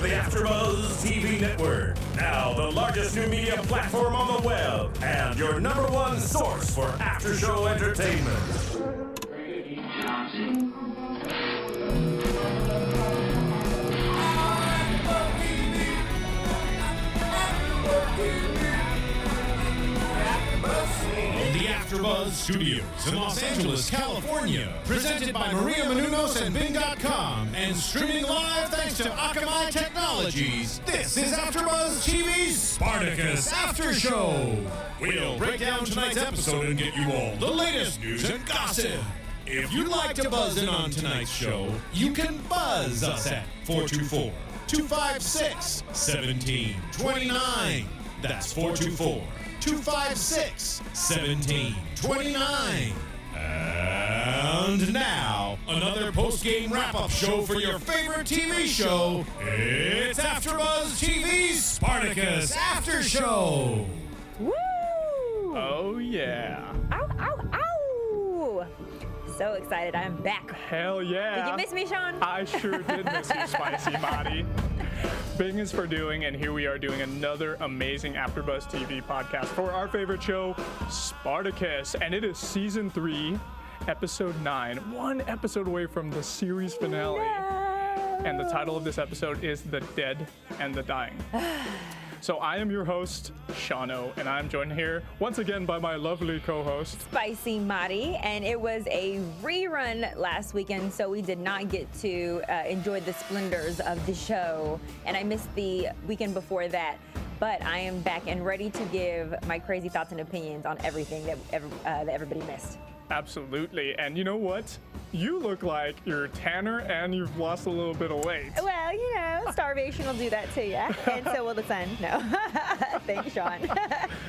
the AFTERBUZZ TV network. Now the largest new media platform on the web and your #1 source for after-show entertainment. The AFTERBUZZ Studios in Los Angeles, California. Presented by Maria Menounos and Bing.com and streaming live thanks to Akamai Technologies. This is AFTERBUZZ TV Spartacus After Show. We'll break down tonight's episode and get you all the latest news and gossip. If you'd like to buzz in on tonight's show, you can buzz us at 424-256-1729. That's 424-256-1729. And now, another post-game wrap-up show for your favorite TV show. It's AFTERBUZZ TV Spartacus After Show. Woo! Oh, yeah. Ow, ow, ow! So excited, I'm back. Hell yeah. Did you miss me, Sean? I sure did miss you, Spicy Body. Bing is for doing, and here we are doing another amazing AFTERBUZZ TV podcast for our favorite show, Spartacus. And it is season 3, episode 9, one episode away from the series finale. No. And the title of this episode is The Dead and the Dying. So I am your host, Shano, and I'm joined here once again by my lovely co-host, Spicy Mari, and it was a rerun last weekend, so we did not get to enjoy the splendors of the show, and I missed the weekend before that, but I am back and ready to give my crazy thoughts and opinions on everything that everybody missed. Absolutely, and you know what? You look like you're tanner and you've lost a little bit of weight. Well, you know, starvation will do that to you, and so will the sun. No, thanks, Sean.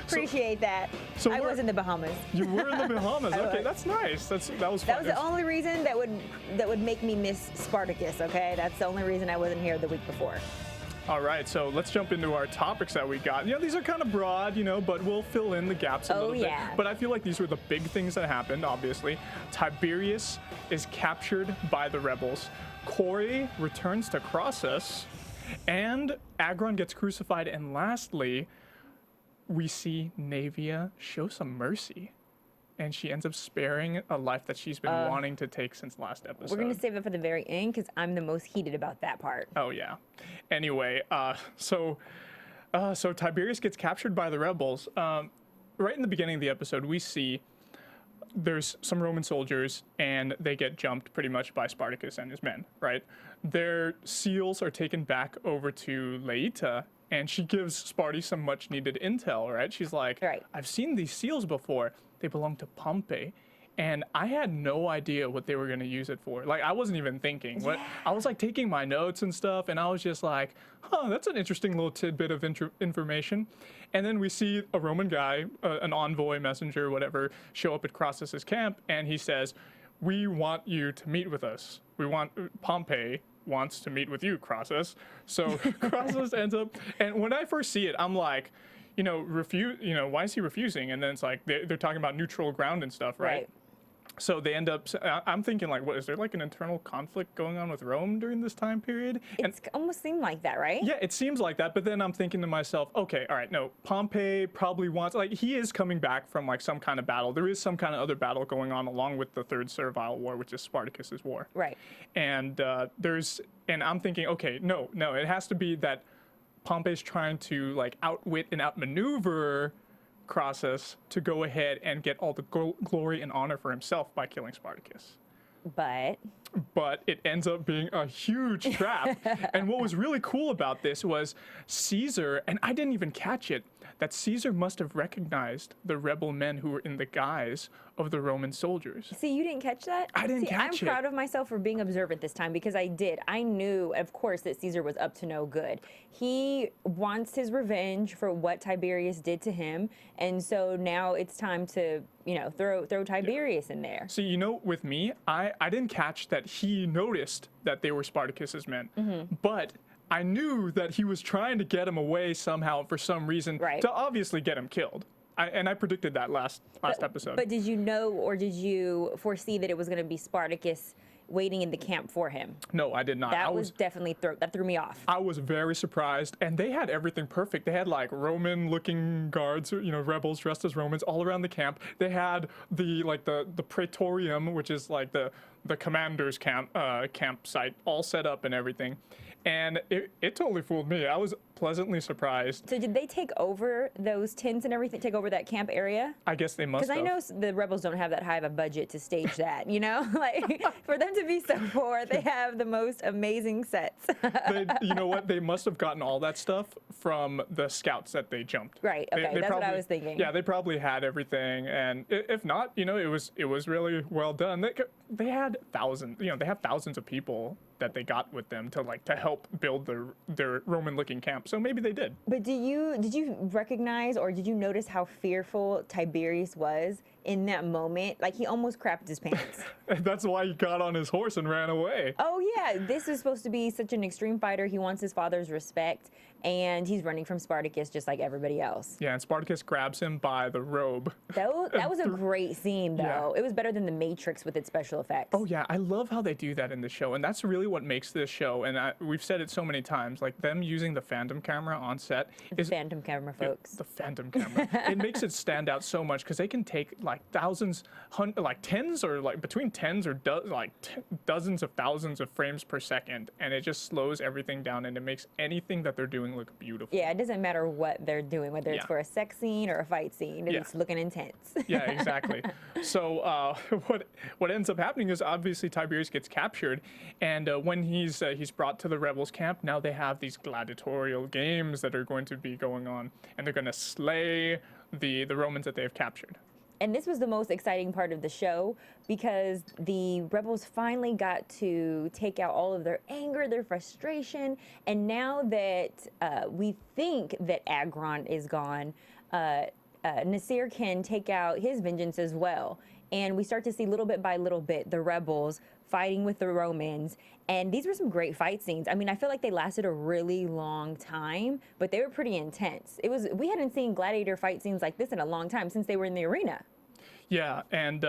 Appreciate that. So I was in the Bahamas. You were in the Bahamas. I Okay, was. that's nice. That was fun. That was the only reason that would make me miss Spartacus. Okay, that's the only reason I wasn't here the week before. All right, so let's jump into our topics that we got. These are kind of broad, but we'll fill in the gaps a little bit. Yeah. But I feel like these were the big things that happened, obviously. Tiberius is captured by the rebels. Corey returns to Crassus. And Agron gets crucified. And lastly, we see Navia show some mercy. And she ends up sparing a life that she's been wanting to take since last episode. We're gonna save it for the very end because I'm the most heated about that part. Oh yeah. Anyway, so Tiberius gets captured by the rebels. Right in the beginning of the episode, we see there's some Roman soldiers and they get jumped pretty much by Spartacus and his men. Right, their seals are taken back over to Laeta. And she gives Sparty some much needed intel, right? She's like, right. I've seen these seals before. They belong to Pompey. And I had no idea what they were going to use it for. Like, I wasn't even thinking. Yeah. I was like taking my notes and stuff. And I was just like, that's an interesting little tidbit of information. And then we see a Roman guy, an envoy, messenger, whatever, show up at Crassus's camp. And he says, we want you to meet with us. Pompey wants to meet with you, Crassus. So Crassus ends up, and when I first see it, I'm like, why is he refusing? And then it's like they're talking about neutral ground and stuff, right? So they end up, I'm thinking like, what, is there like an internal conflict going on with Rome during this time period? It's almost seemed like that, right? Yeah, it seems like that, but then I'm thinking to myself, okay, all right, no, Pompey probably wants, like, he is coming back from like some kind of battle. There is some kind of other battle going on along with the Third Servile War, which is Spartacus's war. Right. And and I'm thinking, okay, no, it has to be that Pompey's trying to like outwit and outmaneuver Crassus to go ahead and get all the glory and honor for himself by killing Spartacus. But it ends up being a huge trap. And what was really cool about this was Caesar, and I didn't even catch it, that Caesar must have recognized the rebel men who were in the guise of the Roman soldiers. See, you didn't catch that? I didn't catch it. I'm proud of myself for being observant this time because I did. I knew, of course, that Caesar was up to no good. He wants his revenge for what Tiberius did to him, and so now it's time to, throw Tiberius in there. See, with me, I didn't catch that he noticed that they were Spartacus's men, but I knew that he was trying to get him away somehow for some reason to obviously get him killed. I predicted that last episode. But did you know or did you foresee that it was going to be Spartacus waiting in the camp for him. No, I did not. That was definitely that threw me off. I was very surprised, and they had everything perfect. They had like Roman-looking guards, rebels dressed as Romans all around the camp. They had the Praetorium, which is like the commander's campsite, all set up and everything. And it totally fooled me. I was pleasantly surprised. So did they take over those tents and everything, take over that camp area? I guess they must have. Because I know the rebels don't have that high of a budget to stage that, Like, for them to be so poor, they have the most amazing sets. You know what? They must have gotten all that stuff from the scouts that they jumped. Right, okay, that's what I was thinking. Yeah, they probably had everything, and if not, it was really well done. They had thousands, they have thousands of people that they got with them to help build their Roman-looking camp. So maybe they did. But did you recognize or did you notice how fearful Tiberius was in that moment? Like, he almost crapped his pants. That's why he got on his horse and ran away. Oh yeah, this is supposed to be such an extreme fighter. He wants his father's respect, and he's running from Spartacus just like everybody else. Yeah, and Spartacus grabs him by the robe. That was a great scene, though. Yeah. It was better than The Matrix with its special effects. Oh yeah, I love how they do that in the show, and that's really what makes this show. And we've said it so many times, like them using the Phantom camera on set. Phantom camera, folks. The Phantom camera. It makes it stand out so much because they can take like thousands, like tens or like between tens or dozens of thousands of frames per second, and it just slows everything down, and it makes anything that they're doing look beautiful. Yeah, it doesn't matter what they're doing, whether it's for a sex scene or a fight scene. It's looking intense. Yeah, exactly. So what ends up happening is obviously Tiberius gets captured, and when he's brought to the rebels' camp, now they have these gladiatorial games that are going to be going on, and they're going to slay the Romans that they have captured. And this was the most exciting part of the show because the rebels finally got to take out all of their anger, their frustration, and now that we think that Agron is gone, Nasir can take out his vengeance as well. And we start to see little bit by little bit the rebels fighting with the Romans, and these were some great fight scenes. I mean, I feel like they lasted a really long time, but they were pretty intense. We hadn't seen gladiator fight scenes like this in a long time since they were in the arena. Yeah, and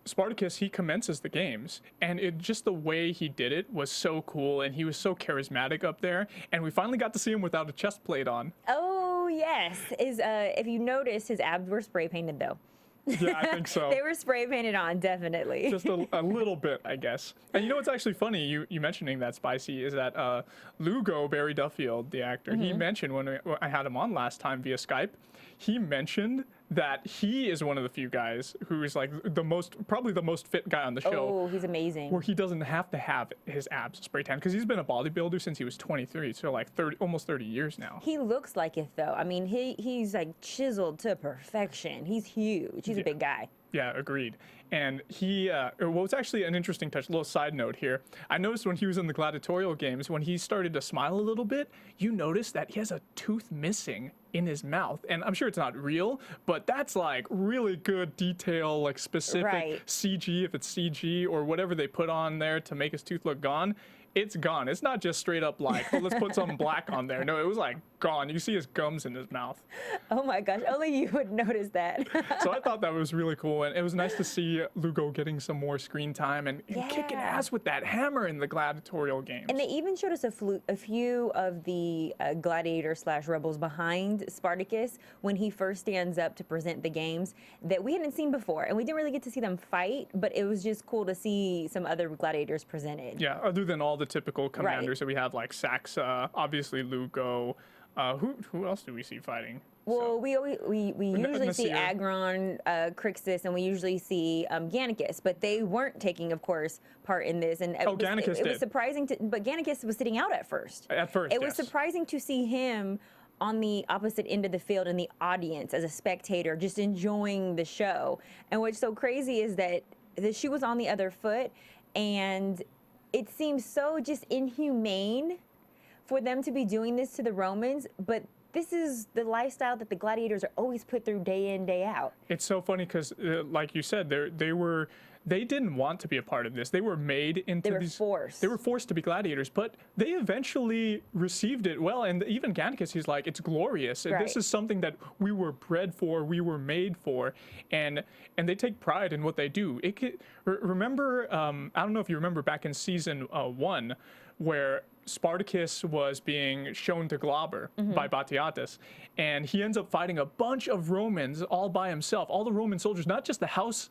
Spartacus, he commences the games, and just the way he did it was so cool, and he was so charismatic up there, and we finally got to see him without a chest plate on. Oh yes, if you notice, his abs were spray painted though. Yeah, I think so. They were spray painted on, definitely. Just a little bit, I guess. And you know what's actually funny, you mentioning that, Spicy, is that Lugo, Barry Duffield, the actor, he mentioned when I had him on last time via Skype, he mentioned that he is one of the few guys who is like probably the most fit guy on the show. Oh, he's amazing. Where he doesn't have to have his abs spray tan because he's been a bodybuilder since he was 23, so like almost 30 years now. He looks like it though. I mean, he's like chiseled to perfection. He's huge. He's a big guy. Yeah, agreed. And he, well, it's actually an interesting touch, little side note here. I noticed when he was in the gladiatorial games, when he started to smile a little bit, you notice that he has a tooth missing in his mouth. And I'm sure it's not real, but that's like really good detail, like specific CG, if it's CG or whatever they put on there to make his tooth look gone. It's gone. It's not just straight up like, oh, let's put some black on there. No, it was like gone. You see his gums in his mouth. Oh my gosh, only you would notice that. So I thought that was really cool, and it was nice to see Lugo getting some more screen time and kicking ass with that hammer in the gladiatorial games. And they even showed us a few of the gladiator/rebels behind Spartacus when he first stands up to present the games that we hadn't seen before, and we didn't really get to see them fight, but it was just cool to see some other gladiators presented. Yeah, other than all the typical commanders that we have, like Saxa, obviously Lugo. Who else do we see fighting? Well, we usually see Agron, Crixus, and we usually see Gannicus, but they weren't taking, of course, part in this. And Gannicus did. It was surprising, but Gannicus was sitting out at first. It was surprising to see him on the opposite end of the field in the audience as a spectator, just enjoying the show. And what's so crazy is that the shoe was on the other foot, and it seems so just inhumane for them to be doing this to the Romans, but this is the lifestyle that the gladiators are always put through day in, day out. It's so funny because, like you said, they were they didn't want to be a part of this. They were made into They were forced. They were forced to be gladiators, but they eventually received it well. And even Gannicus, he's like, it's glorious. Right. This is something that we were bred for, we were made for, and they take pride in what they do. Remember, I don't know if you remember back in season 1, where Spartacus was being shown to Glauber by Batiatus, and he ends up fighting a bunch of Romans all by himself. All the Roman soldiers, not just the house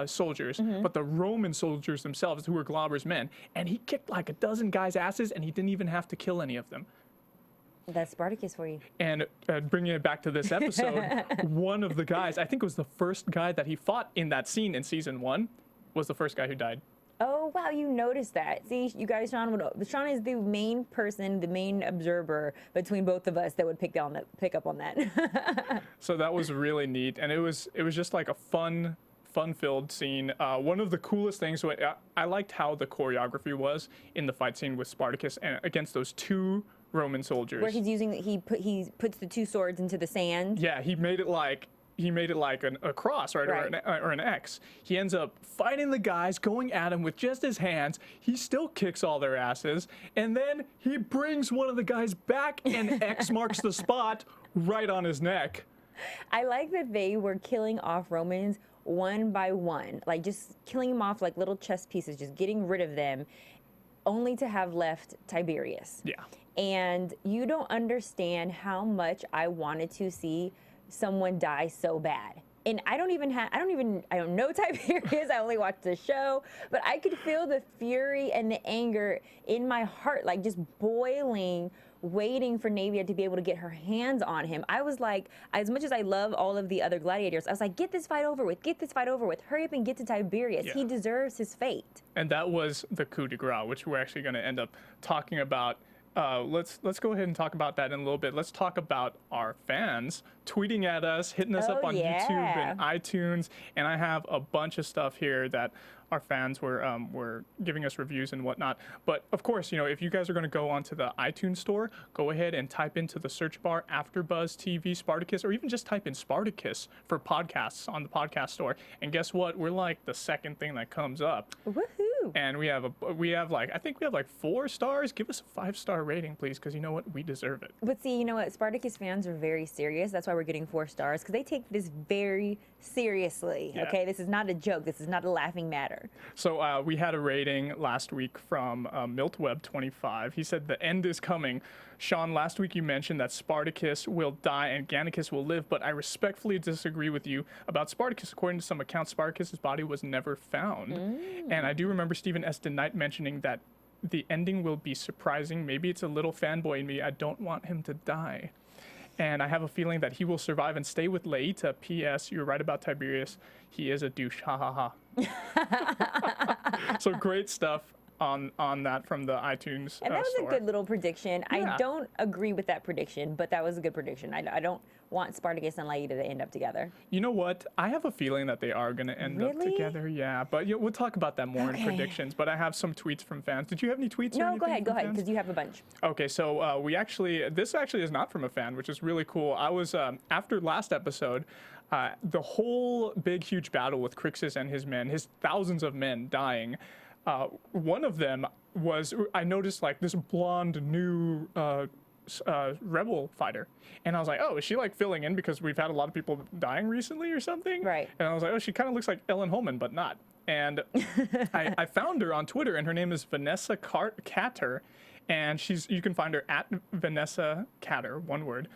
soldiers, but the Roman soldiers themselves, who were Glauber's men. And he kicked like a dozen guys' asses, and he didn't even have to kill any of them. That's Spartacus for you. And bringing it back to this episode, one of the guys, I think it was the first guy that he fought in that scene in season 1, was the first guy who died. Oh, wow, you noticed that. See, you guys, Sean is the main person, the main observer between both of us that would pick up on that. So that was really neat, and it was just like a fun-filled scene. One of the coolest things, I liked how the choreography was in the fight scene with Spartacus and against those 2 Roman soldiers. Where he's using, he puts the 2 swords into the sand. Yeah, he made it like a cross, right? Or an X. He ends up fighting the guys, going at him with just his hands. He still kicks all their asses, and then he brings one of the guys back, and X marks the spot right on his neck. I like that they were killing off Romans one by one, like just killing them off like little chess pieces, just getting rid of them, only to have left Tiberius. Yeah. And you don't understand how much I wanted to see someone die so bad. And I don't know Tiberius, I only watched the show, but I could feel the fury and the anger in my heart, like just boiling, waiting for Naevia to be able to get her hands on him. I was like, as much as I love all of the other gladiators, I was like, get this fight over with, hurry up and get to Tiberius. Yeah. He deserves his fate. And that was the coup de grace, which we're actually going to end up talking about. Let's go ahead and talk about that in a little bit. Let's talk about our fans tweeting at us, hitting us up on YouTube and iTunes, and I have a bunch of stuff here that our fans were giving us reviews and whatnot. But of course, if you guys are going to go onto the iTunes store, go ahead and type into the search bar AFTERBUZZ TV Spartacus, or even just type in Spartacus for podcasts on the podcast store. And guess what? We're like the second thing that comes up. Woohoo! And we have like 4 stars. Give us a 5-star rating, please, because you know what? We deserve it. But see, you know what? Spartacus fans are very serious. That's why we're getting 4 stars, because they take this very seriously. Yeah. Okay, this is not a joke. This is not a laughing matter. So we had a rating last week from Miltweb25. He said, the end is coming. Sean, last week you mentioned that Spartacus will die and Gannicus will live, but I respectfully disagree with you about Spartacus. According to some accounts, Spartacus's body was never found. And I do remember Stephen S. DeKnight mentioning that the ending will be surprising. Maybe it's a little fanboy in me. I don't want him to die. And I have a feeling that he will survive and stay with Laeta. P.S. You're right about Tiberius. He is a douche. Ha ha ha. So great stuff on that from the iTunes And that was store. a good little prediction. Yeah. I don't agree with that prediction, but that was a good prediction. I don't want Spartacus and Laeta to end up together. You know what? I have a feeling that they are going to end up Really? together. Yeah, but we'll talk about that more in predictions. But I have some tweets from fans. Did you have any tweets? or No, go anything ahead, from fans? because you have a bunch. Okay, so this actually is not from a fan, which is really cool. I was, after last episode, the whole big, huge battle with Crixus and his men, his thousands of men dying, one of them was, I noticed like this blonde new rebel fighter. And I was like, oh, is she like filling in because we've had a lot of people dying recently or something? Right. And I was like, oh, she kind of looks like Ellen Holman, but not. And I found her on Twitter, and her name is Vanessa Catter. And you can find her at Vanessa Catter, one word.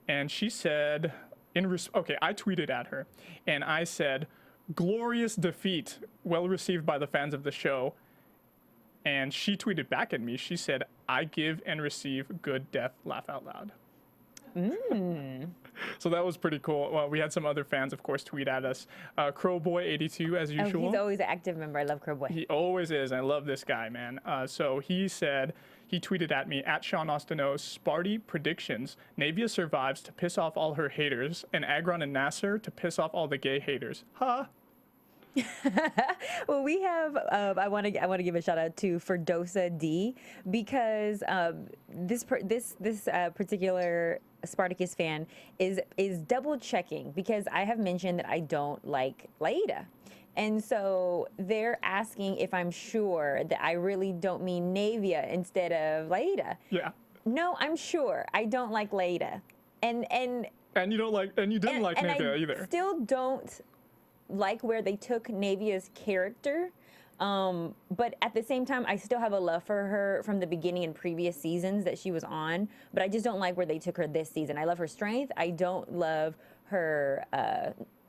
And she said, okay, I tweeted at her, and I said, glorious defeat, well received by the fans of the show. And she tweeted back at me. She said, I give and receive good death, laugh out loud. So that was pretty cool. Well, we had some other fans, of course, tweet at us. Crowboy82, as usual. Oh, he's always an active member. I love Crowboy. He always is. I love this guy, man. So he tweeted at me, at Sean Ostino, Sparty predictions. Naevia survives to piss off all her haters, and Agron and Nasser to piss off all the gay haters. Huh? Well, we have. I want to give a shout out to Ferdosa D, because this particular Spartacus fan is double checking, because I have mentioned that I don't like Laeta. And so they're asking if I'm sure that I really don't mean Navia instead of Laeta. Yeah. No, I'm sure. I don't like Laeta. And you don't like, and you didn't like Navia either. I still don't like where they took Navia's character. But at the same time, I still have a love for her from the beginning in previous seasons that she was on. But I just don't like where they took her this season. I love her strength. I don't love her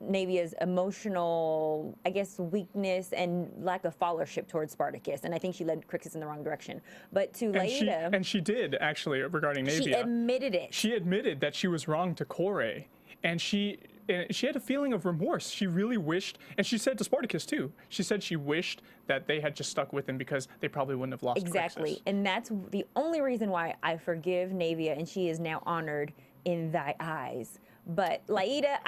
Navia's emotional, I guess, weakness and lack of followership towards Spartacus. And I think she led Crixus in the wrong direction. But to Laeta... And she did, actually, regarding Navia. She admitted it. She admitted that she was wrong to Kore. And she had a feeling of remorse. She really wished, and she said to Spartacus too, she said she wished that they had just stuck with him because they probably wouldn't have lost Exactly. Crixus. And that's the only reason why I forgive Navia, and she is now honored in thy eyes. But Laeta,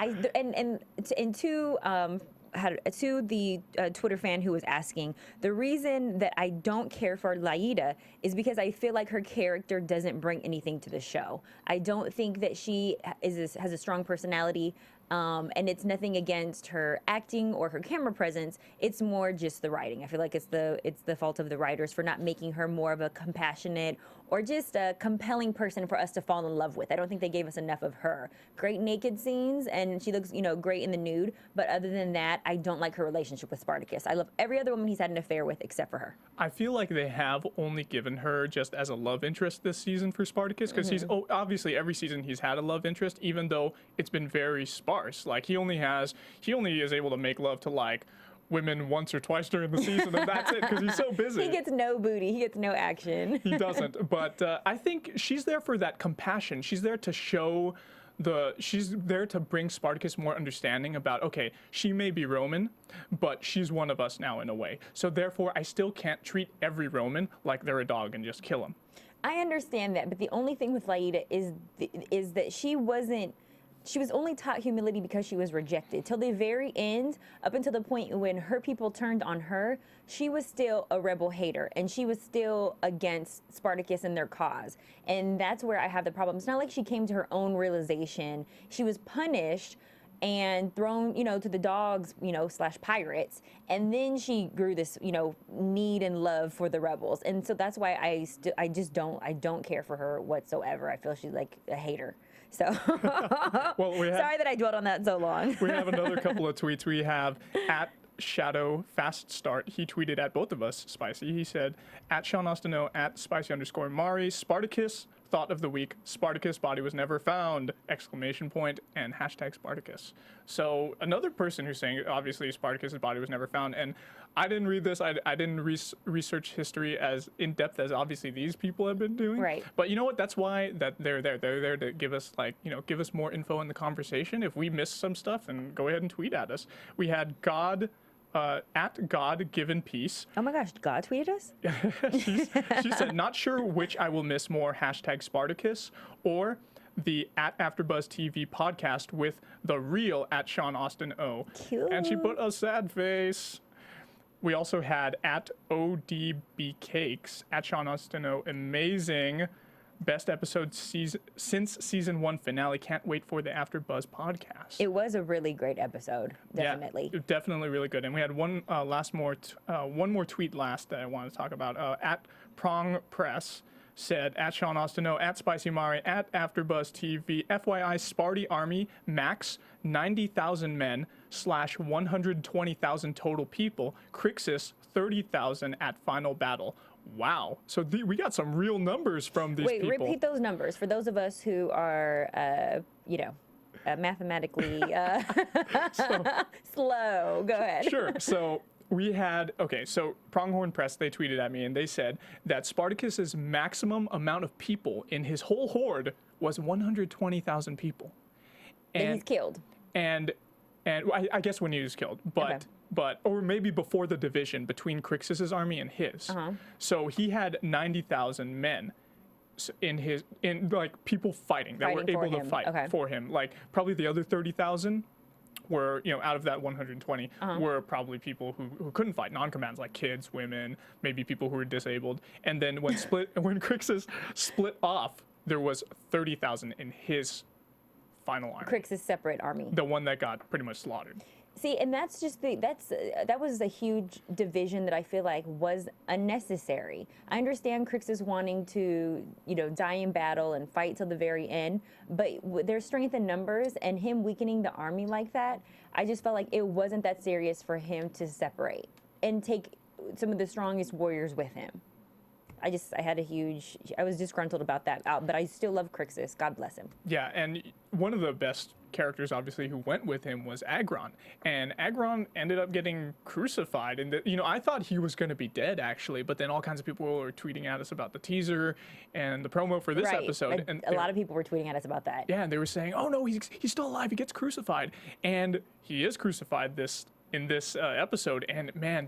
to the Twitter fan who was asking, the reason that I don't care for Laeta is because I feel like her character doesn't bring anything to the show. I don't think that she has a strong personality, and it's nothing against her acting or her camera presence. It's more just the writing. I feel like it's the fault of the writers for not making her more of a compassionate or just a compelling person for us to fall in love with. I don't think they gave us enough of her. Great naked scenes, and she looks, great in the nude. But other than that, I don't like her relationship with Spartacus. I love every other woman he's had an affair with except for her. I feel like they have only given her just as a love interest this season for Spartacus, because he's obviously every season he's had a love interest, even though it's been very sparse. Like he only is able to make love to like women once or twice during the season, and that's it, because he's so busy. He gets no booty. He gets no action. He doesn't. But I think she's there for that compassion. She's there to show she's there to bring Spartacus more understanding about, okay, she may be Roman, but she's one of us now in a way. So therefore, I still can't treat every Roman like they're a dog and just kill them. I understand that, but the only thing with Laeta is that she was only taught humility because she was rejected. Till the very end, up until the point when her people turned on her, she was still a rebel hater, and she was still against Spartacus and their cause. And that's where I have the problem. It's not like she came to her own realization. She was punished and thrown, to the dogs, / pirates. And then she grew this, need and love for the rebels. And so that's why I don't care for her whatsoever. I feel she's like a hater. So well, sorry that I dwelled on that so long. We have another couple of tweets. We have at Shadow Fast Start. He tweeted at both of us, Spicy. He said, at Sean Ostino, at Spicy_Mari, Spartacus, thought of the week, Spartacus body was never found, ! And hashtag Spartacus. So another person who's saying, obviously, Spartacus's body was never found. And I didn't read this. I didn't research history as in depth as obviously these people have been doing. Right. But you know what? That's why they're there. They're there to give us give us more info in the conversation. If we miss some stuff, then go ahead and tweet at us. We had at God Given Peace. Oh my gosh, God tweeted us? She said, not sure which I will miss more, hashtag Spartacus, or the at AfterBuzz TV podcast with the real at Sean Austin O. Cute. And she put a sad face. We also had at ODB Cakes, at Sean Austin O. Amazing. Best episode since season 1 finale. Can't wait for the AfterBuzz podcast. It was a really great episode, definitely. Yeah, definitely really good. And we had one more tweet last that I want to talk about. At Prong Press said, at Sean Ostino, at Spicy Mari, at AfterBuzz TV, FYI, Sparty Army, max 90,000 men / 120,000 total people. Crixus, 30,000 at final battle. Wow. So we got some real numbers from these people. Wait, repeat those numbers for those of us who are, mathematically slow. Go ahead. Sure. So we had, so Pronghorn Press, they tweeted at me and they said that Spartacus's maximum amount of people in his whole horde was 120,000 people. And he's killed. And I guess when he was killed, but or maybe before the division between Crixus's army and his. So he had 90,000 men in people fighting that were able to fight for him. Like probably the other 30,000 were, out of that 120 were probably people who couldn't fight, non-combatants, like kids, women, maybe people who were disabled. And then when Crixus split off, there was 30,000 in his final army. Crixus' separate army. The one that got pretty much slaughtered. See, and that's just that was a huge division that I feel like was unnecessary. I understand Crixus wanting to, die in battle and fight till the very end, but their strength in numbers and him weakening the army like that, I just felt like it wasn't that serious for him to separate and take some of the strongest warriors with him. I was disgruntled about that, but I still love Crixus. God bless him. Yeah, and one of the best characters, obviously, who went with him was Agron. And Agron ended up getting crucified. And, I thought he was going to be dead, actually, but then all kinds of people were tweeting at us about the teaser and the promo for this episode. And a lot of people were tweeting at us about that. Yeah, and they were saying, oh, no, he's still alive. He gets crucified. And he is crucified in this episode. And, man,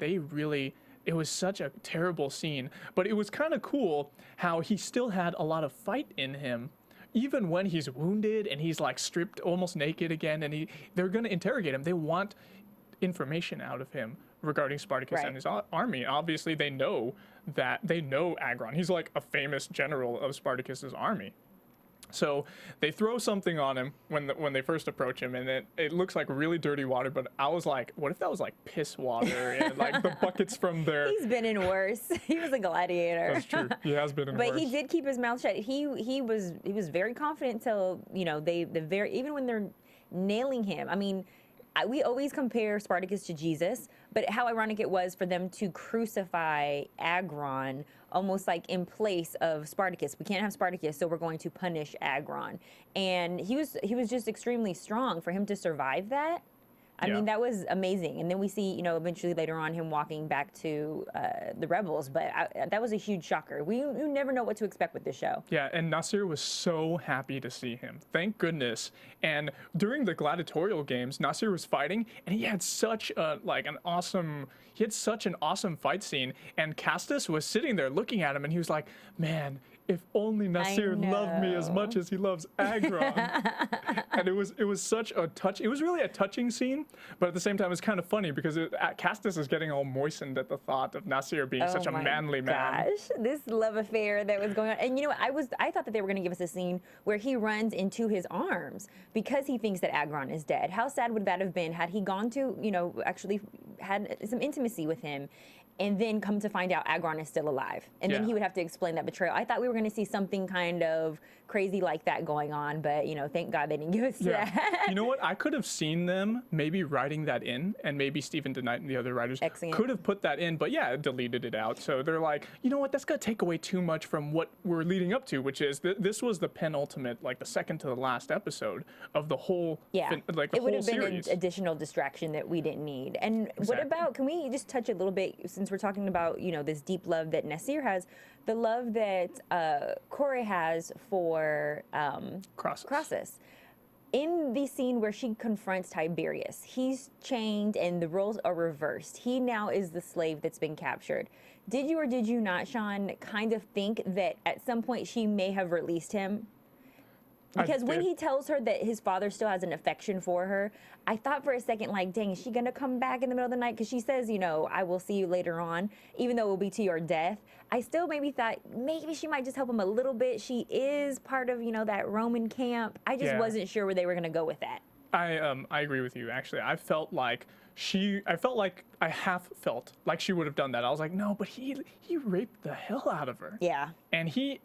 it was such a terrible scene, but it was kind of cool how he still had a lot of fight in him, even when he's wounded and he's like stripped almost naked again, and they're going to interrogate him. They want information out of him regarding Spartacus and his army. Obviously, they know Agron. He's like a famous general of Spartacus's army. So they throw something on him when they first approach him, and it looks like really dirty water, but I was like, what if that was like piss water and like the buckets from there? He's been in worse. He was a gladiator. That's true. He has been in worse. But he did keep his mouth shut. He was very confident till, even when they're nailing him. I mean, we always compare Spartacus to Jesus, but how ironic it was for them to crucify Agron almost like in place of Spartacus. We can't have Spartacus, so we're going to punish Agron. And he was just extremely strong for him to survive that. I mean, that was amazing. And then we see, eventually later on him walking back to the rebels. But that was a huge shocker. You never know what to expect with this show. Yeah, and Nasir was so happy to see him. Thank goodness. And during the gladiatorial games, Nasir was fighting, and he had such an awesome fight scene. And Castus was sitting there looking at him, and he was like, man, if only Nasir loved me as much as he loves Agron. And it was such a touch. It was really a touching scene, but at the same time, it's kind of funny because Castus is getting all moistened at the thought of Nasir being such a manly man. Gosh, this love affair that was going on. And I thought that they were going to give us a scene where he runs into his arms because he thinks that Agron is dead. How sad would that have been had he gone to, actually had some intimacy with him, and then come to find out Agron is still alive. And then he would have to explain that betrayal. I thought we were going to see something kind of crazy like that going on, but, thank God they didn't give us that. You know what? I could have seen them maybe writing that in, and maybe Stephen DeKnight and the other writers could have put that in, but deleted it out. So they're like, you know what? That's going to take away too much from what we're leading up to, which is this was the penultimate, like the second to the last episode of the whole it would have been an additional distraction that we didn't need. And what about, can we just touch a little bit, since we're talking about, this deep love that Nasir has, the love that Corey has for Crassus. In the scene where she confronts Tiberius, he's chained and the roles are reversed. He now is the slave that's been captured. Did you or did you not, Sean, kind of think that at some point she may have released him? Because when he tells her that his father still has an affection for her, I thought for a second, like, dang, is she going to come back in the middle of the night? Because she says, I will see you later on, even though it will be to your death. I still maybe thought maybe she might just help him a little bit. She is part of, that Roman camp. I just wasn't sure where they were going to go with that. I agree with you, actually. I half felt like she would have done that. I was like, no, but he raped the hell out of her. Yeah. And he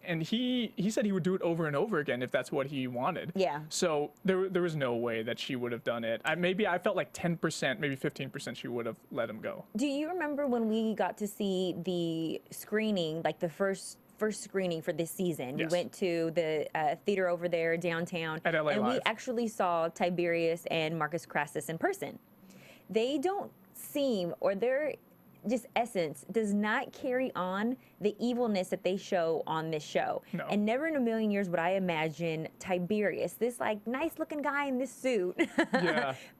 said he would do it over and over again if that's what he wanted. Yeah. So there was no way that she would have done it. I felt like 10%, maybe 15% she would have let him go. Do you remember when we got to see the screening, like the first screening for this season? Yes. We went to the theater over there downtown. At LA and Live. We actually saw Tiberius and Marcus Crassus in person. They don't seem, or their just essence does not carry on the evilness that they show on this show. No. And never in a million years would I imagine Tiberius, this like nice looking guy in this suit,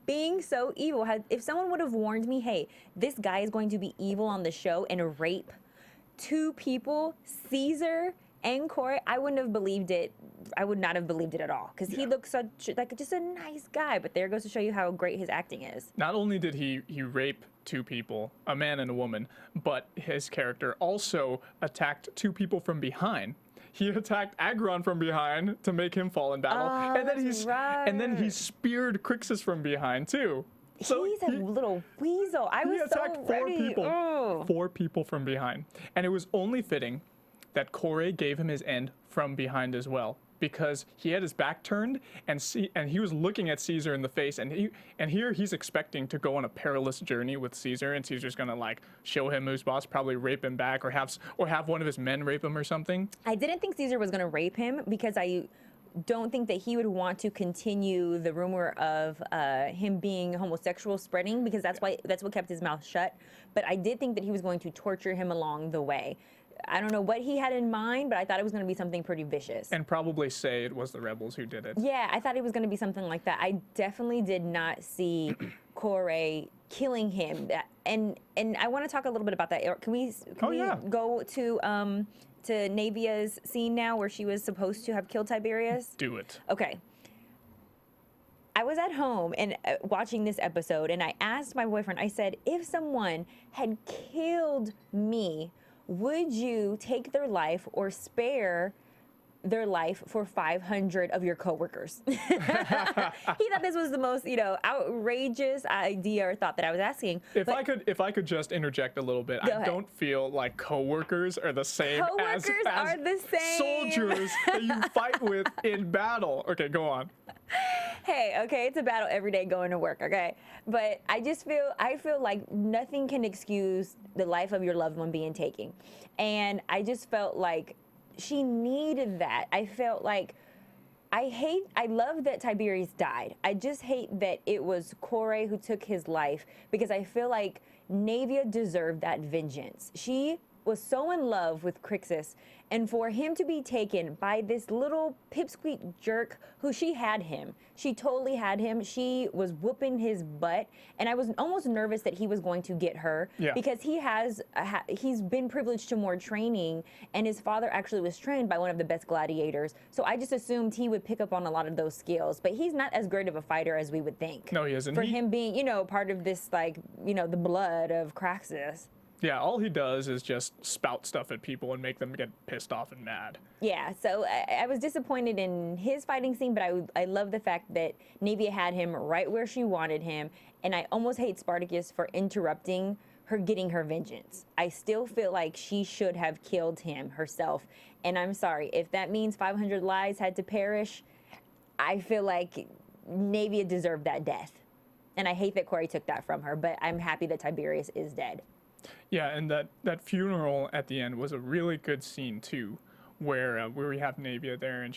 being so evil. If someone would have warned me, hey, this guy is going to be evil on the show and rape two people, Caesar and Corey, I wouldn't have believed it. I would not have believed it at all, because he looks like just a nice guy. But there goes to show you how great his acting is. Not only did he rape two people, a man and a woman, but his character also attacked two people from behind. He attacked Agron from behind to make him fall in battle, and then he speared Crixus from behind too. He's a little weasel. I was attacked so four ready. people. Ugh. 4 people from behind. And it was only fitting that Corey gave him his end from behind as well, because he had his back turned and he was looking at Caesar in the face, and here he's expecting to go on a perilous journey with Caesar, and Caesar's gonna like show him who's boss, probably rape him back, or have one of his men rape him or something. I didn't think Caesar was going to rape him because I don't think that he would want to continue the rumor of him being homosexual spreading, because that's what kept his mouth shut. But I did think that he was going to torture him along the way. I don't know what he had in mind, but I thought it was going to be something pretty vicious. And probably say it was the rebels who did it. Yeah, I thought it was going to be something like that. I definitely did not see Corey killing him. And I want to talk a little bit about that. Can we go to Navia's scene now where she was supposed to have killed Tiberius? Do it. Okay. I was at home and watching this episode, and I asked my boyfriend, I said, if someone had killed me, would you take their life or spare their life for 500 of your coworkers? He thought this was the most, outrageous idea or thought that I was asking. If I could just interject a little bit, I don't feel like coworkers are the same as are the same. soldiers that you fight with in battle. Okay, go on. Hey, okay, it's a battle every day going to work, okay? But I feel like nothing can excuse the life of your loved one being taken. And I just felt like she needed that. I felt like I love that Tiberius died. I just hate that it was Corey who took his life, because I feel like Navia deserved that vengeance. She was so in love with Crixus, and for him to be taken by this little pipsqueak jerk who she totally had him. She was whooping his butt, and I was almost nervous that he was going to get her, because he's been privileged to more training, and his father actually was trained by one of the best gladiators. So I just assumed he would pick up on a lot of those skills, but he's not as great of a fighter as we would think. No, he isn't. For him being, part of this, the blood of Crassus. Yeah, all he does is just spout stuff at people and make them get pissed off and mad. Yeah, so I was disappointed in his fighting scene, but I love the fact that Navia had him right where she wanted him, and I almost hate Spartacus for interrupting her getting her vengeance. I still feel like she should have killed him herself, and I'm sorry, if that means 500 lives had to perish, I feel like Navia deserved that death. And I hate that Corey took that from her, but I'm happy that Tiberius is dead. Yeah, and that funeral at the end was a really good scene too, where we have Navia there, and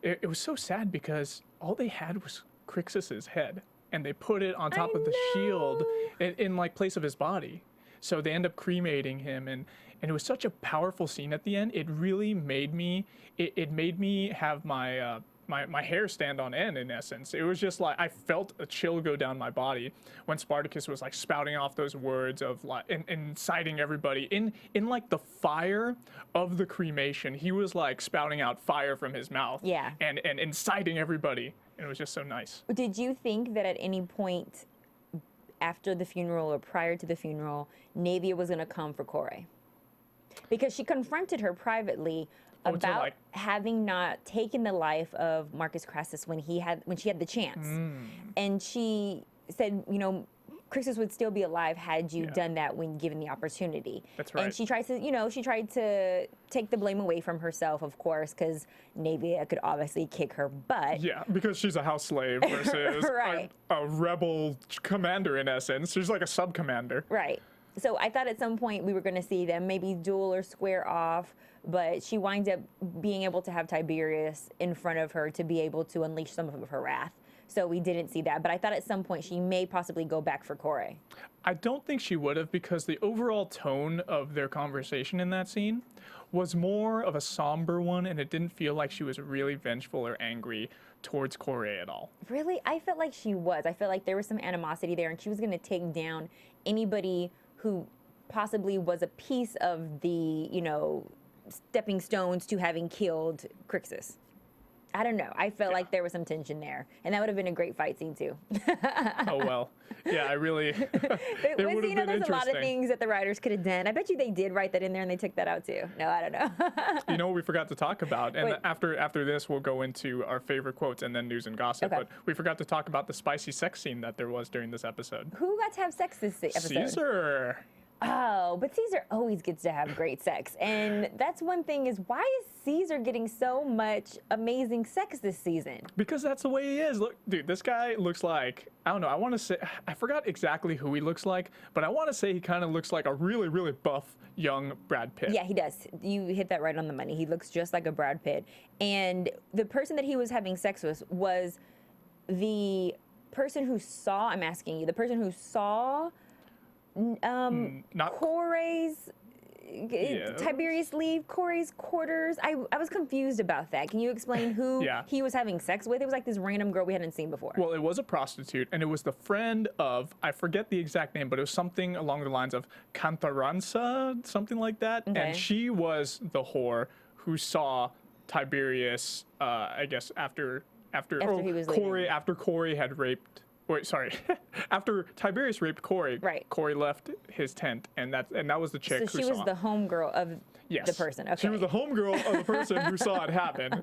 it was so sad because all they had was Crixus's head, and they put it on top of the shield in like place of his body. So they end up cremating him, and it was such a powerful scene at the end. It really made me have my hair stand on end, in essence. It was just like I felt a chill go down my body when Spartacus was like spouting off those words of like inciting everybody in like the fire of the cremation. He was like spouting out fire from his mouth, and inciting everybody, and it was just so nice. Did you think that at any point after the funeral or prior to the funeral, Navia was going to come for Corey? Because she confronted her privately about having not taken the life of Marcus Crassus when she had the chance. And she said, Crixus would still be alive had you done that when given the opportunity. That's right. And she tried to take the blame away from herself, of course, because Navia could obviously kick her butt. Yeah, because she's a house slave versus a rebel commander, in essence. She's like a sub-commander. Right. So I thought at some point we were going to see them maybe duel or square off, but she winds up being able to have Tiberius in front of her to be able to unleash some of her wrath. So we didn't see that, but I thought at some point she may possibly go back for Corey. I don't think she would have, because the overall tone of their conversation in that scene was more of a somber one, and it didn't feel like she was really vengeful or angry towards Corey at all. Really? I felt like she was. I felt like there was some animosity there, and she was going to take down anybody who possibly was a piece of the, stepping stones to having killed Crixus. I don't know. I felt like there was some tension there, and that would have been a great fight scene too. Oh well, yeah, I really. It But would have been there's a lot of interesting. things that the writers could have done. I bet you they did write that in there, and they took that out too. No, I don't know. You know what we forgot to talk about, and Wait. after this we'll go into our favorite quotes and then news and gossip. Okay. But we forgot to talk about the spicy sex scene that there was during this episode. Who got to have sex this episode? Caesar. Oh, but Caesar always gets to have great sex. And that's one thing is, why is Caesar getting so much amazing sex this season? Because that's the way he is. Look, dude, this guy looks like, I don't know, I want to say, I forgot exactly who he looks like, but I want to say he kind of looks like a really, really buff young Brad Pitt. Yeah, he does. You hit that right on the money. He looks just like a Brad Pitt. And the person that he was having sex with was the person who saw, I'm asking you, the person who saw not Corey's, Yeah. Tiberius leave Corey's quarters. I was confused about that. Can you explain who Yeah. he was having sex with? It was like this random girl we hadn't seen before. Well, it was a prostitute, and it was the friend of, I forget the exact name, but it was something along the lines of Cantaranza, something like that. Okay. And she was the whore who saw Tiberius, I guess, after he was Corey, leaving. after Corey had raped. Wait, sorry. After Tiberius raped Corey, Right. Corey left his tent, and that was the chick So who she was saw. the homegirl of Yes. the person. Okay. She was the homegirl of the person who saw it happen.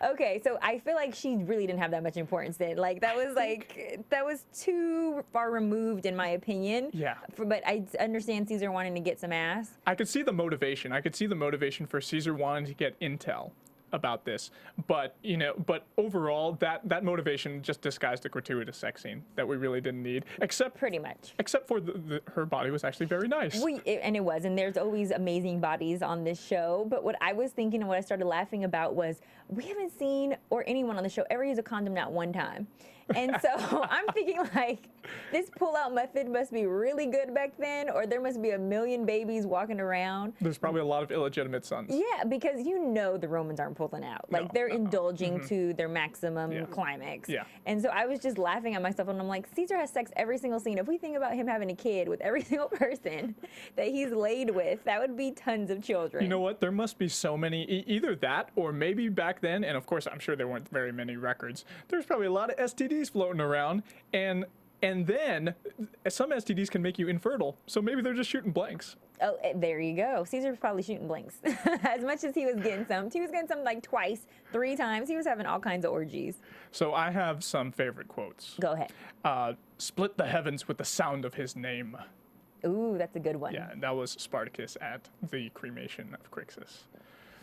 Okay, so I feel like she really didn't have that much importance then. Like that was too far removed in my opinion. Yeah. But I understand Caesar wanting to get some ass. I could see the motivation. I could see the motivation for Caesar wanting to get intel about this, but overall, that motivation just disguised a gratuitous sex scene that we really didn't need, except Pretty much. for her body was actually very nice. And it was, and there's always amazing bodies on this show. But what I was thinking and what I started laughing about was we haven't seen, or anyone on the show, ever use a condom not one time. And so I'm thinking like this pull-out method must be really good back then, or there must be a million babies walking around. There's probably a lot of illegitimate sons. Yeah, because the Romans aren't pulling out. Like No, they're no. indulging to their maximum Yeah. climax. Yeah. And so I was just laughing at myself, and I'm like, Caesar has sex every single scene. If we think about him having a kid with every single person that he's laid with, that would be tons of children. You know what? There must be so many, either that or maybe back then, and of course I'm sure there weren't very many records, there's probably a lot of STDs floating around, and then some STDs can make you infertile, so maybe they're just shooting blanks. Oh, there you go. Caesar's probably shooting blanks. As much as he was getting some like twice, 3 times. He was having all kinds of orgies. So I have some favorite quotes. Go ahead. Split the heavens with the sound of his name. Ooh, that's a good one. Yeah, that was Spartacus at the cremation of Crixus.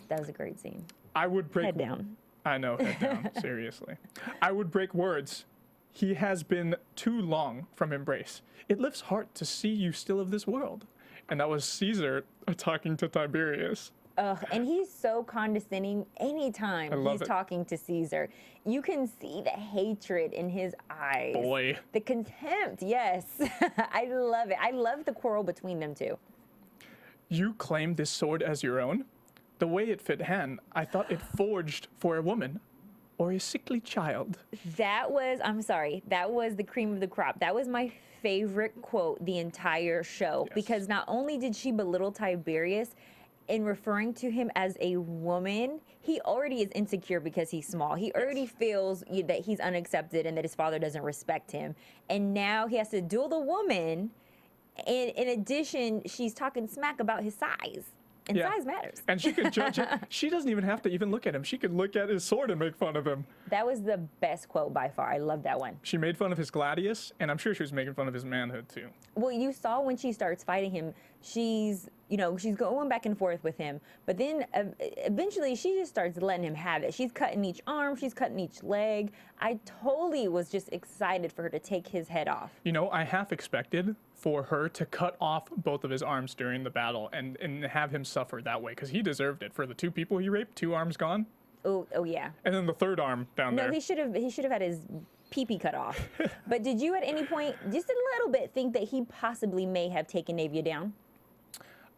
That was a great scene. I would break... Head down. I know, head down, seriously. I would break words. He has been too long from embrace. It lifts heart to see you still of this world. And that was Caesar talking to Tiberius. And he's so condescending anytime love he's it. talking to Caesar. You can see the hatred in his eyes. Boy. The contempt, yes. I love it. I love the quarrel between them two. You claim this sword as your own? The way it fit hand, I thought it forged for a woman or a sickly child. That was the cream of the crop. That was my favorite quote the entire show, Yes. because not only did she belittle Tiberius in referring to him as a woman, he already is insecure because he's small. He already feels that he's unaccepted and that his father doesn't respect him. And now he has to duel the woman. And in addition, she's talking smack about his size. And Yeah. size matters. And she could judge it. She doesn't even have to even look at him. She could look at his sword and make fun of him. That was the best quote by far. I love that one. She made fun of his gladius, and I'm sure she was making fun of his manhood too. Well, you saw when she starts fighting him, she's going back and forth with him. But then eventually she just starts letting him have it. She's cutting each arm. She's cutting each leg. I totally was just excited for her to take his head off. You know, I half expected for her to cut off both of his arms during the battle and have him suffer that way, because he deserved it. For the 2 people he raped, 2 arms gone, Oh yeah. and then the 3rd arm down No, there. he should have had his pee-pee cut off. But did you at any point, just a little bit, think that he possibly may have taken Navia down?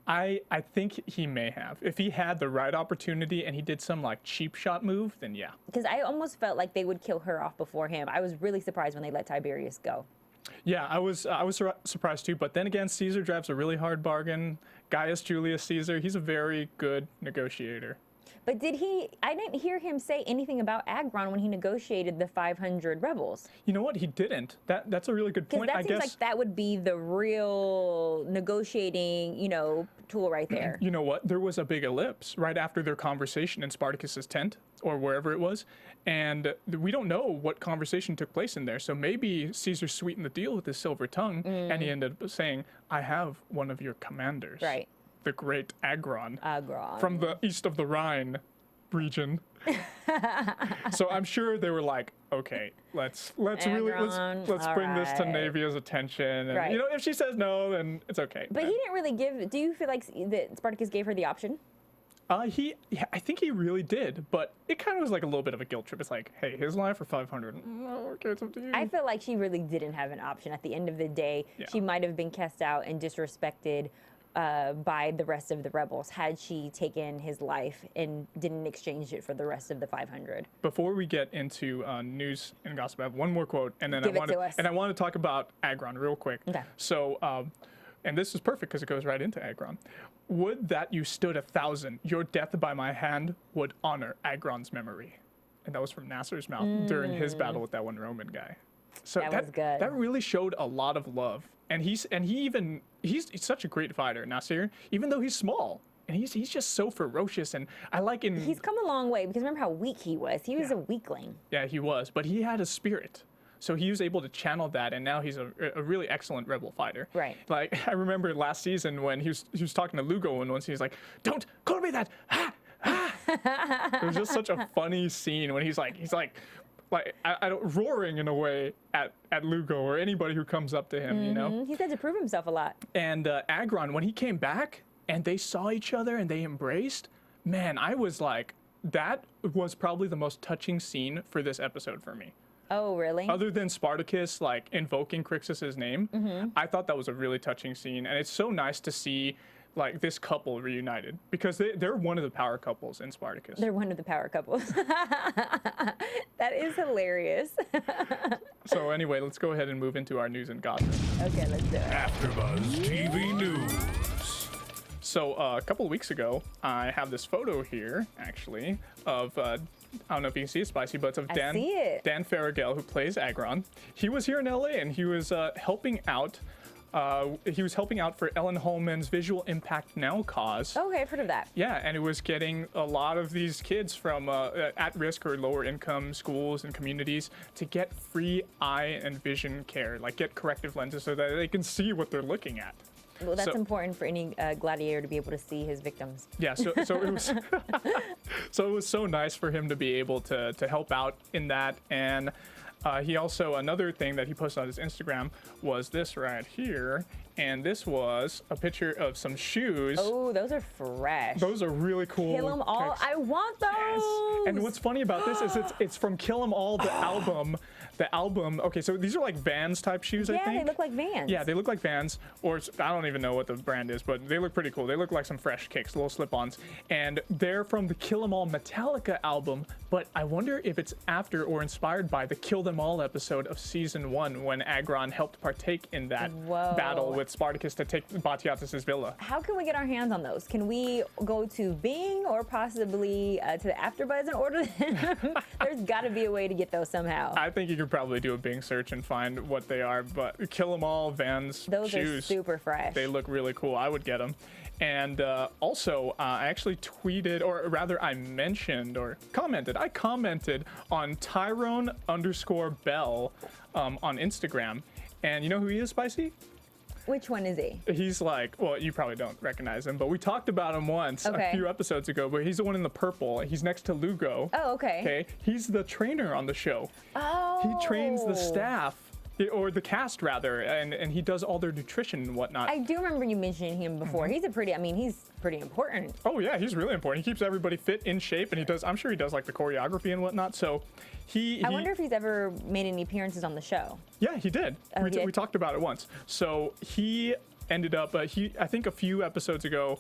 I think he may have. If he had the right opportunity and he did some like cheap shot move, then yeah. Because I almost felt like they would kill her off before him. I was really surprised when they let Tiberius go. Yeah, I was surprised too. But then again, Caesar drives a really hard bargain. Gaius Julius Caesar, he's a very good negotiator. But I didn't hear him say anything about Agron when he negotiated the 500 rebels. You know what? He didn't. That's a really good point. Because that seems like that would be the real negotiating, tool right there. You know what? There was a big ellipse right after their conversation in Spartacus's tent or wherever it was. And we don't know what conversation took place in there. So maybe Caesar sweetened the deal with his silver tongue and he ended up saying, I have one of your commanders. Right. The great Agron. Agron. From the east of the Rhine region. So I'm sure they were like, okay, let's bring this to Navia's attention. And, right. If she says no, then it's okay. But he didn't really do you feel like that Spartacus gave her the option? I think he really did, but it kind of was like a little bit of a guilt trip. It's like, hey, his life for 500. Okay, it's up to you. I feel like she really didn't have an option. At the end of the day, she might have been cast out and disrespected by the rest of the rebels had she taken his life and didn't exchange it for the rest of the 500. Before we get into news and gossip, I have one more quote, and then I want to talk about Agron real quick. Okay. So, and this is perfect because it goes right into Agron. Would that you stood 1,000, your death by my hand would honor Agron's memory. And that was from Nasser's mouth during his battle with that one Roman guy. So that was good. That really showed a lot of love. And he's such a great fighter, Nasser, even though he's small. And he's just so ferocious, and I like him. He's come a long way because remember how weak he was. He was a weakling. Yeah, he was, but he had a spirit. So he was able to channel that, and now he's a really excellent rebel fighter. Right. Like, I remember last season when he was talking to Lugo, and once he was like, "Don't call me that!" It was just such a funny scene when he's like, I don't roaring in a way at Lugo or anybody who comes up to him, He's had to prove himself a lot. And Agron, when he came back and they saw each other and they embraced, man, I was like, that was probably the most touching scene for this episode for me. Oh, really? Other than Spartacus, like, invoking Crixus's name, I thought that was a really touching scene. And it's so nice to see, like, this couple reunited because they're one of the power couples in Spartacus. They're one of the power couples. That is hilarious. So anyway, let's go ahead and move into our news and gossip. Okay, let's do it. AfterBuzz TV News. So a couple of weeks ago, I have this photo here, actually, of I don't know if you can see it, Spicy, but it's of Dan Farragel, who plays Agron. He was here in LA and he was helping out. He was helping out for Ellen Holman's Visual Impact Now cause. Okay, I've heard of that. Yeah, and it was getting a lot of these kids from at-risk or lower-income schools and communities to get free eye and vision care, like get corrective lenses so that they can see what they're looking at. Well, that's important for any gladiator to be able to see his victims. Yeah, so it was so it was so nice for him to be able to help out in that. And he also, another thing that he posted on his Instagram was this right here. And this was a picture of some shoes. Oh, those are fresh. Those are really cool. Kill 'Em All. I want those. Yes. And what's funny about this is it's from Kill 'Em All, the album. The album. Okay, so these are like Vans type shoes, I think. Yeah, they look like Vans. Yeah, they look like Vans, or I don't even know what the brand is, but they look pretty cool. They look like some fresh kicks, little slip-ons, and they're from the Kill 'Em All Metallica album. But I wonder if it's after or inspired by the Kill Them All episode of season 1 when Agron helped partake in that battle with Spartacus to take Batiatus' villa. How can we get our hands on those? Can we go to Bing or possibly to the AfterBuzz and order them? There's got to be a way to get those somehow. I think you could probably do a Bing search and find what they are, but Kill 'Em All Vans those shoes. Are super fresh. They look really cool. I would get them. And also, I actually tweeted, or rather I mentioned or commented. I commented on Tyrone_Bell on Instagram. And you know who he is, Spicy? Which one is he? He's like, well, you probably don't recognize him, but we talked about him once a few episodes ago, but he's the one in the purple. He's next to Lugo. Oh, okay. Okay. He's the trainer on the show. Oh. He trains the staff. Or the cast, rather, and he does all their nutrition and whatnot. I do remember you mentioning him before. He's he's pretty important. Oh yeah, he's really important. He keeps everybody fit, in shape, and I'm sure he does like the choreography and whatnot. So I wonder if he's ever made any appearances on the show. Yeah, he did. We talked about it once. So he ended up, I think a few episodes ago,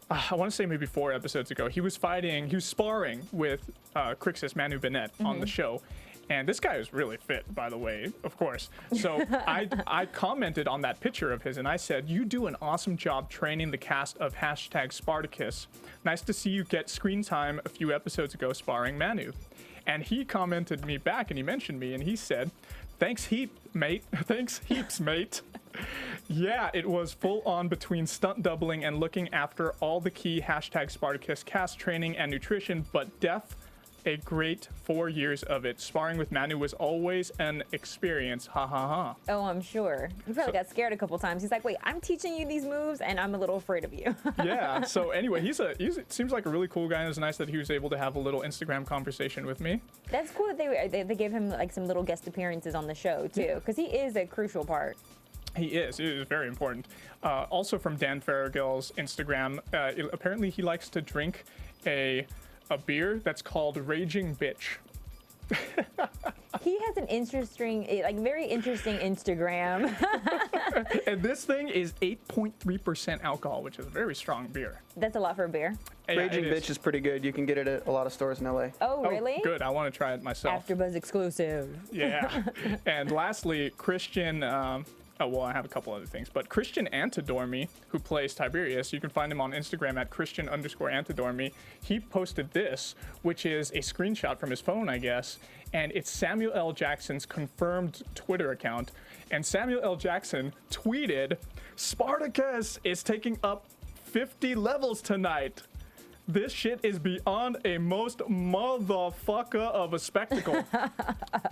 I want to say maybe 4 episodes ago, he was sparring with Crixus Manu Bennett on the show. And this guy is really fit, by the way, of course. So I commented on that picture of his and I said, "You do an awesome job training the cast of #Spartacus. Nice to see you get screen time a few episodes ago sparring Manu." And he commented me back and he mentioned me and he said, "Thanks mate. Thanks heaps, mate." Yeah, it was full on between stunt doubling and looking after all the key #Spartacus cast training and nutrition, but a great 4 years of it. Sparring with Manu was always an experience. Ha ha ha. Oh, I'm sure. He probably got scared a couple times. He's like, wait, I'm teaching you these moves and I'm a little afraid of you. Yeah, so anyway, he seems like a really cool guy, and it's nice that he was able to have a little Instagram conversation with me. That's cool that they gave him like some little guest appearances on the show too, because he is a crucial part. He is very important. Also from Dan Farragill's Instagram, apparently he likes to drink a beer that's called Raging Bitch. He has an interesting, like very interesting Instagram. And this thing is 8.3% alcohol, which is a very strong beer. That's a lot for a beer. Yeah, Raging Bitch is pretty good. You can get it at a lot of stores in LA. Oh, really? Good. I want to try it myself. AFTERBUZZ exclusive. Yeah. And lastly, Christian. Well, I have a couple other things, but Christian Antidormy, who plays Tiberius, you can find him on Instagram at Christian_Antidormy. He posted this, which is a screenshot from his phone, I guess, and it's Samuel L. Jackson's confirmed Twitter account. And Samuel L. Jackson tweeted, "Spartacus is taking up 50 levels tonight. This shit is beyond a most motherfucker of a spectacle."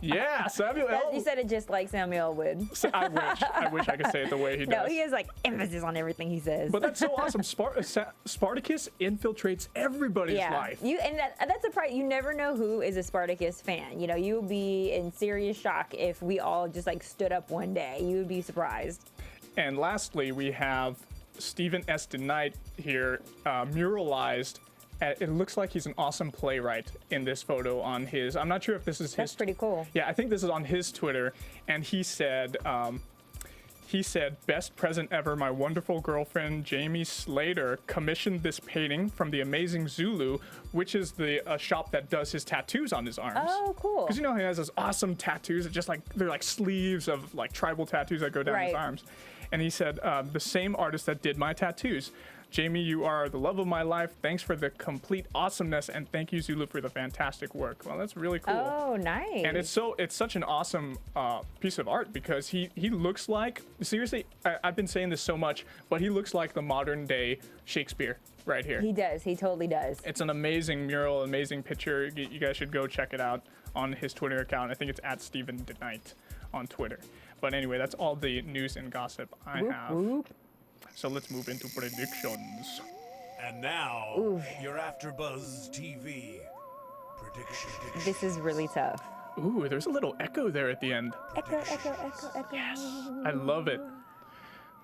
Yeah, Samuel L. You said it just like Samuel would. I wish I could say it the way he does. No, he has like emphasis on everything he says. But that's so awesome. Spartacus infiltrates everybody's life. That's a part. You never know who is a Spartacus fan. You know, you would be in serious shock if we all just like stood up one day. You would be surprised. And lastly, we have Stephen S. DeKnight here, muralized. It looks like he's an awesome playwright in this photo on his. I'm not sure if this is his. That's pretty cool. Yeah, I think this is on his Twitter, and he said, "Best present ever. My wonderful girlfriend Jamie Slater commissioned this painting from the Amazing Zulu, which is the shop that does his tattoos on his arms." Oh, cool. Because you know he has those awesome tattoos that just like they're like sleeves of like tribal tattoos that go down his arms. And he said, "The same artist that did my tattoos. Jamie, you are the love of my life. Thanks for the complete awesomeness, and thank you, Zulu, for the fantastic work." Well, that's really cool. Oh, nice. And it's such an awesome piece of art because he looks like, seriously, I've been saying this so much, but he looks like the modern day Shakespeare right here. He does. He totally does. It's an amazing mural, amazing picture. You guys should go check it out on his Twitter account. I think it's at Stephen DeKnight on Twitter. But anyway, that's all the news and gossip I have. Whoop. So let's move into predictions. And now, your AFTERBUZZ TV predictions. This is really tough. Ooh, there's a little echo there at the end. Echo, echo, echo, echo. Yes, I love it.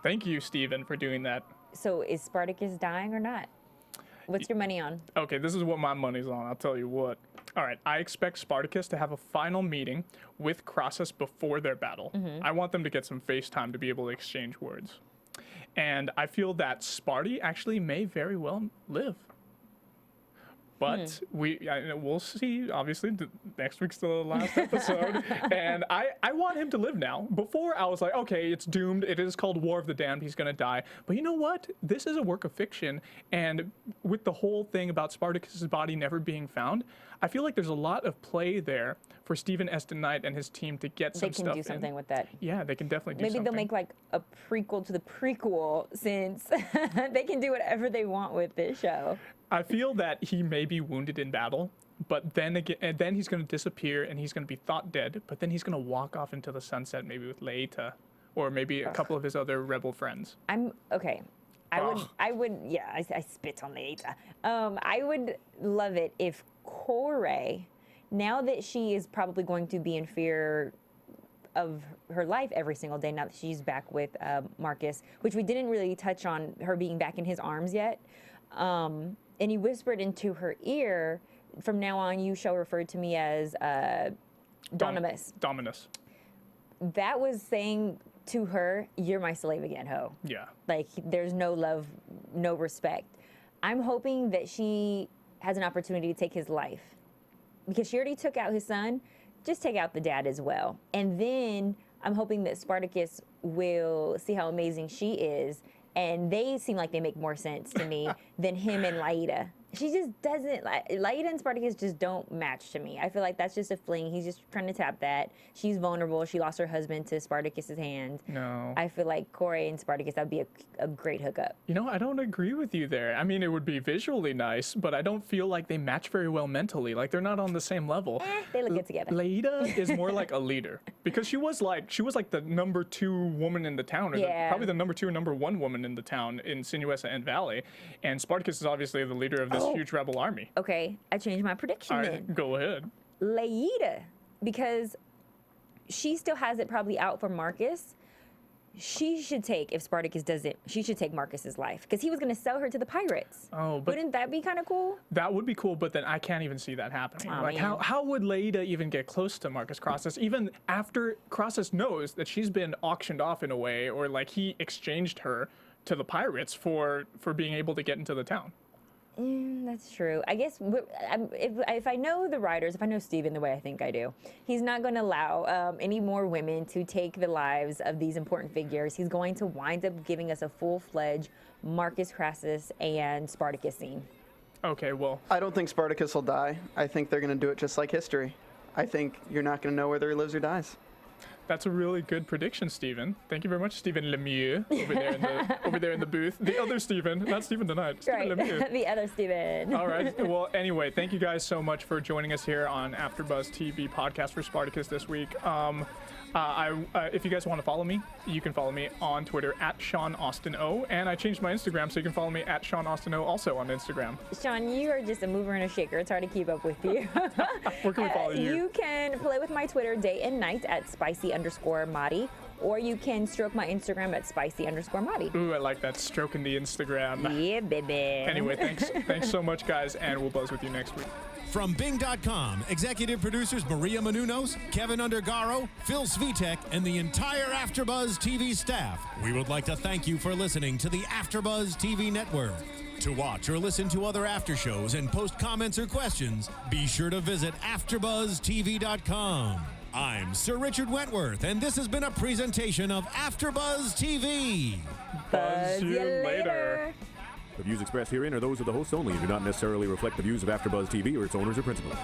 Thank you, Steven, for doing that. So is Spartacus dying or not? What's your money on? Okay, this is what my money's on. I'll tell you what. All right, I expect Spartacus to have a final meeting with Crassus before their battle. I want them to get some FaceTime to be able to exchange words. And I feel that Sparty actually may very well live. But we'll see. Obviously, next week's the last episode. And I want him to live now. Before, I was like, okay, it's doomed. It is called War of the Damned. He's going to die. But you know what? This is a work of fiction. And with the whole thing about Spartacus's body never being found, I feel like there's a lot of play there for Stephen S. DeKnight and his team to get some stuff in. They can do something with that. Yeah, they can definitely do Maybe something. they'll make like a prequel to the prequel, since they can do whatever they want with this show. I feel that he may be wounded in battle, but then again, and then he's going to disappear and he's going to be thought dead, but then he's going to walk off into the sunset, maybe with Laeta, or maybe a couple of his other rebel friends. Okay. I would, yeah, I spit on Laeta. I would love it if Kore, now that she is probably going to be in fear of her life every single day, now that she's back with Marcus, which we didn't really touch on her being back in his arms yet. And he whispered into her ear, "From now on, you shall refer to me as Dominus." Dominus. That was saying to her, "You're my slave again, ho." Yeah. Like, there's no love, no respect. I'm hoping that she has an opportunity to take his life, because she already took out his son. just take out the dad as well. And then I'm hoping that Spartacus will see how amazing she is. And they seem like they make more sense to me than him and Laida. She just doesn't, Laida and Spartacus just don't match to me. I feel like that's just a fling. He's just trying to tap that. She's vulnerable. She lost her husband to Spartacus's hand. No. I feel like Corey and Spartacus, that'd be a great hookup. You know, I don't agree with you there. I mean, it would be visually nice, but I don't feel like they match very well mentally. Like, they're not on the same level. They look good together. Laida is more like a leader because she was like the number 2 woman in the town, or probably the number 2 or number 1 woman in the town in Sinuessa and Valley. And Spartacus is obviously the leader of this huge rebel army. Okay, I changed my prediction All then. right, go ahead. Laida, because she still has it probably out for Marcus. She should take, if Spartacus doesn't, she should take Marcus's life because he was going to sell her to the pirates. Oh, but wouldn't that be kind of cool? That would be cool, but then I can't even see that happening. Oh, like, man. how would Laida even get close to Marcus Crassus, even after Crassus knows that she's been auctioned off in a way, or like he exchanged her to the pirates for being able to get into the town? That's true. I guess if I know the writers, if I know Steven the way I think I do, he's not going to allow any more women to take the lives of these important figures. He's going to wind up giving us a full-fledged Marcus Crassus and Spartacus scene. Okay, well, I don't think Spartacus will die. I think they're going to do it just like history. I think you're not going to know whether he lives or dies. that's a really good prediction, Steven. Thank you very much, Steven Lemieux, over there in the booth. The other Steven, not Steven tonight, Steven Right, Lemieux. the other Steven. All right. Well, anyway, thank you guys so much for joining us here on AfterBuzz TV podcast for Spartacus this week. If you guys want to follow me, you can follow me on Twitter at Sean Austin O, and I changed my Instagram, so you can follow me at Sean Austin O also on Instagram. Sean, you are just a mover and a shaker. It's hard to keep up with you. Where can we follow you? You can play with my Twitter day and night at spicy_Madi, or you can stroke my Instagram at spicy_Madi. Ooh, I like that, stroking the Instagram. Yeah, baby. Anyway, thanks so much, guys, and we'll buzz with you next week. From Bing.com, executive producers Maria Menounos, Kevin Undergaro, Phil Svitek, and the entire AfterBuzz TV staff, we would like to thank you for listening to the AfterBuzz TV network. To watch or listen to other after shows and post comments or questions, be sure to visit AfterBuzzTV.com. I'm Sir Richard Wentworth, and this has been a presentation of AfterBuzz TV. Buzz you later. The views expressed herein are those of the hosts only and do not necessarily reflect the views of AfterBuzz TV or its owners or principals.